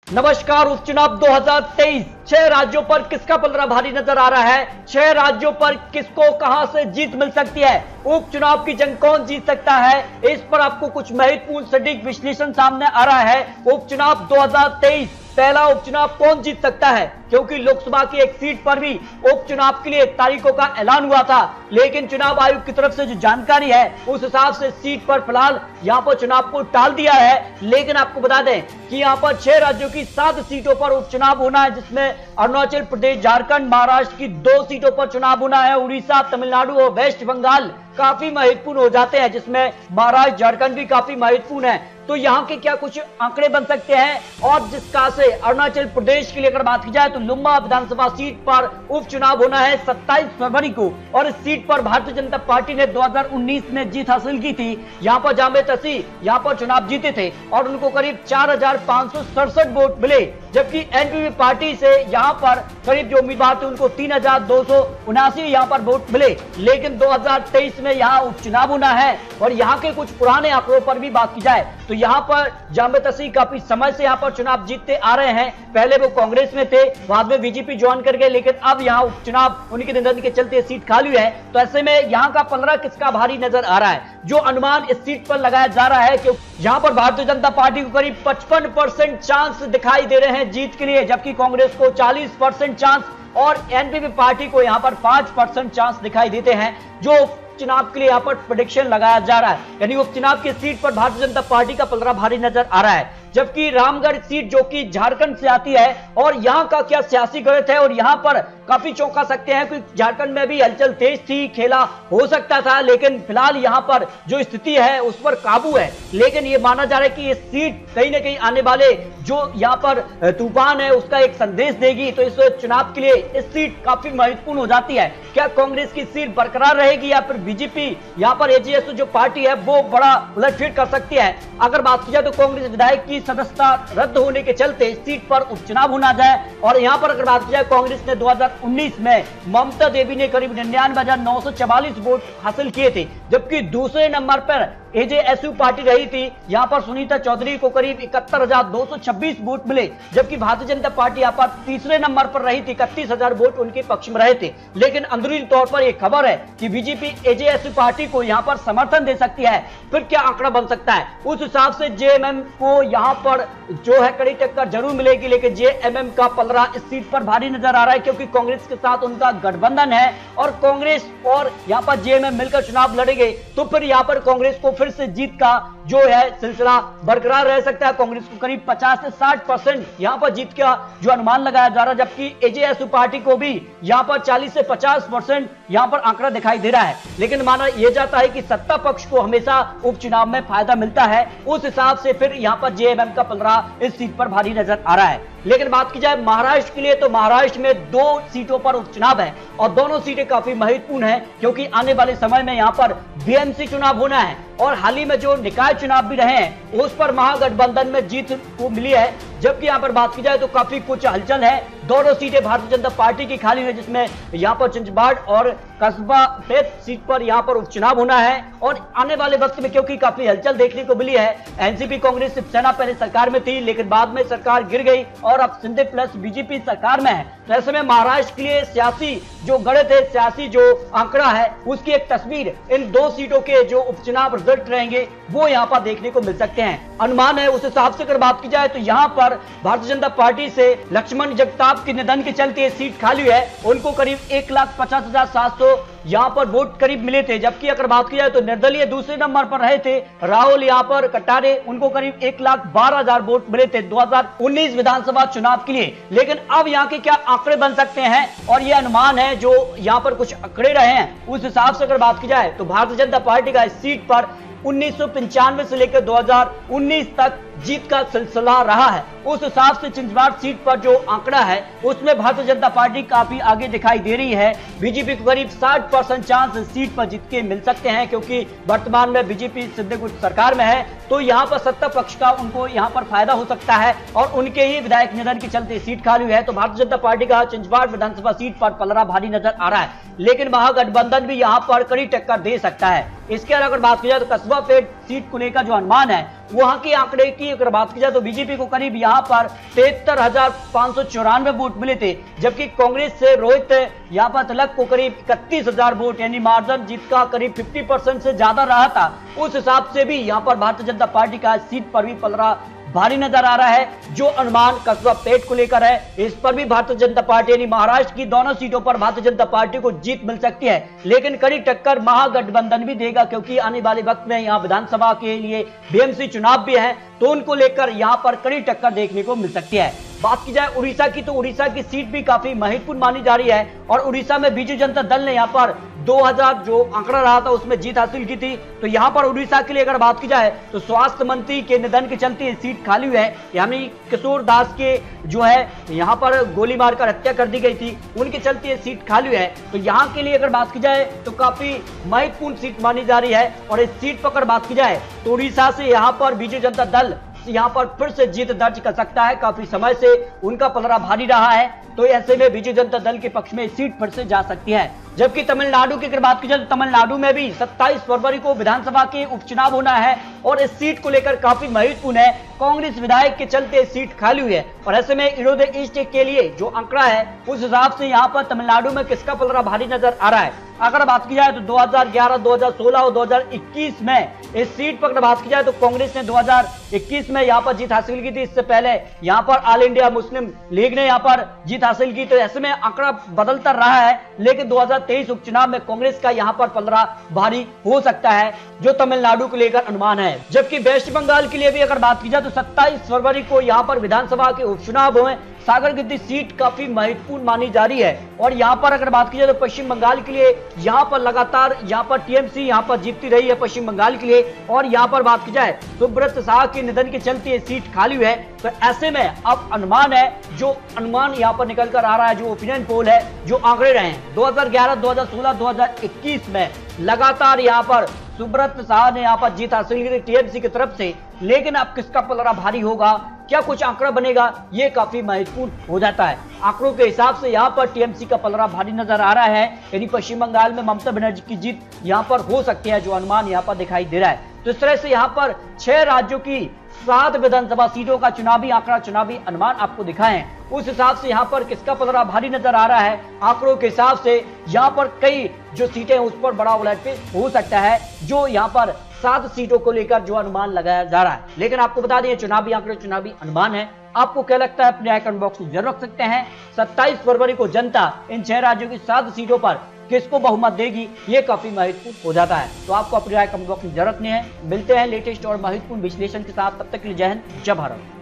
नमस्कार। उपचुनाव 2023 6 राज्यों पर किसका पलड़ा भारी नजर आ रहा है? 6 राज्यों पर किसको कहां से जीत मिल सकती है? उपचुनाव की जंग कौन जीत सकता है? इस पर आपको कुछ महत्वपूर्ण सटीक विश्लेषण सामने आ रहा है। उपचुनाव 2023 पहला उपचुनाव कौन जीत सकता है, क्योंकि लोकसभा की एक सीट पर भी उपचुनाव के लिए तारीखों का ऐलान हुआ था, लेकिन चुनाव आयोग की तरफ से जो जानकारी है उस हिसाब से सीट पर फिलहाल यहां पर चुनाव को टाल दिया है। लेकिन आपको बता दें कि यहां पर 6 राज्यों की 7 सीटों पर उपचुनाव होना है, जिसमें अरुणाचल प्रदेश, झारखंड, महाराष्ट्र की 2 सीटों पर चुनाव होना है। उड़ीसा, तमिलनाडु और वेस्ट बंगाल काफी महत्वपूर्ण हो जाते हैं, जिसमें महाराष्ट्र, झारखंड भी काफी महत्वपूर्ण है। तो यहाँ के क्या कुछ आंकड़े बन सकते हैं? और जिसका से अरुणाचल प्रदेश के लिए अगर बात की जाए तो लुम्बा विधानसभा सीट पर उपचुनाव होना है 27 फरवरी को, और इस सीट पर भारतीय जनता पार्टी ने 2019 में जीत हासिल की थी। यहाँ पर जावेद असी यहाँ पर चुनाव जीते थे और उनको करीब 4567 वोट मिले, जबकि एनपीपी पार्टी से यहाँ पर करीब जो उम्मीदवार थे उनको 3279 यहाँ पर वोट मिले। लेकिन 2023 में यहाँ उपचुनाव होना है और यहाँ के कुछ पुराने आंकड़ों पर भी बात की जाए तो यहाँ पर जावेद असी काफी समय से यहाँ पर चुनाव जीतते आ रहे हैं। पहले वो कांग्रेस में थे, बाद में बीजेपी ज्वाइन कर गए, लेकिन अब यहाँ उपचुनाव उनके निधन के चलते सीट खाली है। तो ऐसे में यहाँ का पलड़ा किसका भारी नजर आ रहा है? जो अनुमान इस सीट पर लगाया जा रहा है कि यहाँ पर भारतीय जनता पार्टी को करीब 55% चांस दिखाई दे रहे हैं जीत के लिए, जबकि कांग्रेस को 40% चांस और एनपीपी पार्टी को यहाँ पर 5% चांस दिखाई देते हैं। जो चुनाव के लिए यहाँ पर प्रेडिक्शन लगाया जा रहा है, यानी उपचुनाव की सीट पर भारतीय जनता पार्टी का पलड़ा भारी नजर आ रहा है। जबकि रामगढ़ सीट जो कि झारखंड से आती है, और यहाँ का क्या सियासी गणित है और यहाँ पर काफी चौंका सकते हैं, क्योंकि झारखंड में भी हलचल तेज थी, खेला हो सकता था, लेकिन फिलहाल यहाँ पर जो स्थिति है उस पर काबू है। लेकिन ये माना जा रहा है कि ये सीट कहीं ना कहीं आने वाले जो यहाँ पर तूफान है उसका एक संदेश देगी। तो इस चुनाव के लिए इस सीट काफी महत्वपूर्ण हो जाती है। क्या कांग्रेस की सीट बरकरार रहेगी या फिर बीजेपी यहाँ पर एजेएसयू जो पार्टी है वो बड़ा उलटफेर कर सकती है? अगर बात की जाए तो कांग्रेस विधायक की सदस्यता रद्द होने के चलते सीट पर उपचुनाव होना जाए, और यहाँ पर अगर बात की जाए कांग्रेस ने 2019 में ममता देवी ने करीब 99,944 वोट हासिल किए थे, जबकि दूसरे नंबर पर एजेएसयू पार्टी रही थी। यहाँ पर सुनीता चौधरी को करीब 71,226 वोट मिले, जबकि भारतीय जनता पार्टी यहाँ पर तीसरे नंबर पर रही थी, 31,000 वोट उनके पक्ष में रहे थे। लेकिन अंदरूनी तौर पर यह खबर है कि बीजेपी एजेएसयू पार्टी को यहाँ पर समर्थन दे सकती है। फिर क्या आंकड़ा बन सकता है? उस हिसाब से जेएमएम को यहाँ पर जो है कड़ी टक्कर जरूर मिलेगी, लेकिन जेएमएम का पलड़ा इस सीट पर भारी नजर आ रहा है, क्योंकि कांग्रेस के साथ उनका गठबंधन है और कांग्रेस और यहाँ पर जेएमएम मिलकर चुनाव लड़ेंगे। तो फिर यहाँ पर कांग्रेस को फिर से जीत का जो है सिलसिला बरकरार रह सकता है। कांग्रेस को करीब 50 से 60% यहाँ पर जीत का जो अनुमान लगाया जा रहा है, जबकि एजेएसयू पार्टी को भी यहाँ पर 40 से 50% यहाँ पर आंकड़ा दिखाई दे रहा है। लेकिन माना यह जाता है कि सत्ता पक्ष को हमेशा उपचुनाव में फायदा मिलता है, उस हिसाब से फिर यहाँ पर जेएमएम का पलड़ा इस सीट पर भारी नजर आ रहा है। लेकिन बात की जाए महाराष्ट्र के लिए तो महाराष्ट्र में 2 सीटों पर उपचुनाव है और दोनों सीटें काफी महत्वपूर्ण है, क्योंकि आने वाले समय में यहाँ पर बीएमसी चुनाव होना है और हाल ही में जो निकाय चुनाव भी रहे हैं उस पर महागठबंधन में जीत को मिली है। जबकि यहाँ पर बात की जाए तो काफी कुछ हलचल है। दोनों सीटें भारतीय जनता पार्टी की खाली है, जिसमें यहाँ पर चिंचबाड़ और कस्बा पेट सीट पर यहाँ पर उपचुनाव होना है। और आने वाले वक्त में क्योंकि काफी हलचल देखने को मिली है, एनसीपी कांग्रेस शिवसेना पहले सरकार में थी, लेकिन बाद में सरकार गिर गई और अब शिंदे प्लस बीजेपी सरकार में है। तो ऐसे में महाराष्ट्र के लिए सियासी जो गणित है, सियासी जो आंकड़ा है, उसकी एक तस्वीर इन 2 सीटों के जो उपचुनाव रिजल्ट रहेंगे वो यहाँ पर देखने को मिल सकते हैं। अनुमान है उस हिसाब से अगर बात की जाए तो यहाँ पर भारतीय जनता पार्टी से लक्ष्मण जगताप के निधन के चलते सीट खाली है। उनको करीब 1,50,700 यहाँ पर वोट करीब मिले थे, जबकि अगर बात की जाए तो निर्दलीय दूसरे नंबर पर रहे थे राहुल यहाँ पर कटारे, उनको करीब 1,12,000 वोट मिले थे 2019 विधानसभा चुनाव के लिए। लेकिन अब यहाँ के क्या आंकड़े बन सकते हैं और ये अनुमान है जो यहाँ पर कुछ आंकड़े रहे हैं, उस हिसाब से अगर बात की जाए तो भारतीय जनता पार्टी का इस सीट पर 1995 से लेकर 2019 तक जीत का सिलसिला रहा है। उस हिसाब से चिंचबाड़ सीट पर जो आंकड़ा है उसमें भारतीय जनता पार्टी काफी आगे दिखाई दे रही है। बीजेपी को करीब 60% चांस इस सीट पर जीत के मिल सकते हैं, क्योंकि वर्तमान में बीजेपी सिंधे गुट सरकार में है। तो यहाँ पर सत्ता पक्ष का उनको यहाँ पर फायदा हो सकता है और उनके ही विधायक निधन के चलते सीट खाली हुई है। तो भारतीय जनता पार्टी का चिंचबाड़ विधानसभा सीट पर पलड़ा भारी नजर आ रहा है, लेकिन महागठबंधन भी यहाँ पर कड़ी टक्कर दे सकता है। इसके अलावा अगर बात की जाए तो कस्बा पेट सीट को लेकर जो अनुमान है वहां के आंकड़े की अगर बात की जाए तो बीजेपी को करीब यहां पर 73,594 वोट मिले थे, जबकि कांग्रेस से रोहित यहां पर तिलक को करीब 31,000 वोट, यानी मार्जिन जीत का करीब 50% से ज्यादा रहा था। उस हिसाब से भी यहां पर भारतीय जनता पार्टी का सीट पर भी पलड़ा भारी नजर आ रहा है। जो अनुमान कस्बा पेट को लेकर है, इस पर भी भारतीय जनता पार्टी यानी महाराष्ट्र की दोनों सीटों पर भारतीय जनता पार्टी को जीत मिल सकती है, लेकिन कड़ी टक्कर महागठबंधन भी देगा, क्योंकि आने वाले वक्त में यहां विधानसभा के लिए बीएमसी चुनाव भी है, तो उनको लेकर यहां पर कड़ी टक्कर देखने को मिल सकती है। बात की जाए उड़ीसा की, तो उड़ीसा की सीट भी काफी महत्वपूर्ण मानी जा रही है और उड़ीसा में बीजू जनता दल ने यहां पर 2000 जो आंकड़ा रहा था उसमें जीत हासिल की थी। तो यहां पर उड़ीसा के लिए अगर बात की जाए तो स्वास्थ्य मंत्री के निधन के चलते सीट खाली हुई है, यानी किशोर दास के जो है यहां पर गोली मारकर हत्या कर दी गई थी, उनके चलते सीट खाली हुई है। तो यहां के लिए अगर बात की जाए तो काफी महत्वपूर्ण सीट मानी जा रही है और इस सीट पर अगर बात की जाए तो उड़ीसा से यहां पर बीजू जनता दल यहां पर फिर से जीत दर्ज कर सकता है। काफी समय से उनका पलड़ा भारी रहा है, तो ऐसे में बीजू जनता दल के पक्ष में सीट फिर से जा सकती है। जबकि तमिलनाडु की अगर बात की जाए तो तमिलनाडु में भी 27 फरवरी को विधानसभा के उपचुनाव होना है और इस सीट को लेकर काफी महत्वपूर्ण है। कांग्रेस विधायक के चलते सीट खाली हुई है और ऐसे में इरोदे ईस्ट के लिए जो आंकड़ा है उस हिसाब से यहाँ पर तमिलनाडु में किसका पलड़ा भारी नजर आ रहा है। अगर बात की जाए तो 2011, 2016 और 2021 में इस सीट पर अगर बात की जाए तो कांग्रेस ने 2021 में यहाँ पर जीत हासिल की थी। इससे पहले यहाँ पर ऑल इंडिया मुस्लिम लीग ने यहाँ पर जीत हासिल की। तो ऐसे में आंकड़ा बदलता रहा है, लेकिन 2023 उपचुनाव में कांग्रेस का यहाँ पर पलड़ा भारी हो सकता है, जो तमिलनाडु को लेकर अनुमान है। जबकि वेस्ट बंगाल के लिए भी अगर बात की जाए तो 27 फरवरी को यहाँ पर विधानसभा के उपचुनाव हुए। सागरगिद्दी सीट काफी महत्वपूर्ण मानी जा रही है और यहाँ पर अगर बात की जाए तो पश्चिम बंगाल के लिए यहाँ पर लगातार यहाँ पर टीएमसी यहाँ पर जीतती रही है पश्चिम बंगाल के लिए। और यहाँ पर बात की जाए सुब्रत साह के निधन के चलते ये सीट खाली हुई है। तो ऐसे में अब अनुमान है, जो अनुमान यहाँ पर निकल कर आ रहा है, जो ओपिनियन पोल है, जो आंकड़े रहे हैं 2011, 2016, 2021 में लगातार यहाँ पर सुब्रत साह ने यहाँ पर जीत हासिल की थी टीएमसी की तरफ से। लेकिन अब किसका पलड़ा भारी होगा, क्या कुछ आंकड़ा बनेगा, ये काफी महत्वपूर्ण हो जाता है। आंकड़ों के हिसाब से यहाँ पर टीएमसी का पलड़ा भारी नजर आ रहा है, यानी पश्चिम बंगाल में ममता बनर्जी की जीत यहाँ पर हो सकती है, जो अनुमान यहाँ पर दिखाई दे रहा है। तो इस तरह से यहाँ पर 6 राज्यों की 7 विधानसभा सीटों का चुनावी आंकड़ा, चुनावी अनुमान आपको दिखाए। उस हिसाब से यहाँ पर किसका पलड़ा भारी नजर आ रहा है, आंकड़ों के हिसाब से यहाँ पर कई जो सीटें उस पर बड़ा उलटफेर हो सकता है, जो यहाँ पर 7 सीटों को लेकर जो अनुमान लगाया जा रहा है। लेकिन आपको बता दें चुनावी आंकड़े, चुनावी अनुमान है। आपको क्या लगता है अपने कमेंट बॉक्स में जरूर रख सकते हैं। 27 फरवरी को जनता इन 6 राज्यों की 7 सीटों पर किसको बहुमत देगी, ये काफी महत्वपूर्ण हो जाता है। तो आपको अपनी राय कमेंट बॉक्स में जरूर रखनी है। मिलते हैं लेटेस्ट और महत्वपूर्ण विश्लेषण के साथ, तब तक के लिए जय हिंद, जय भारत।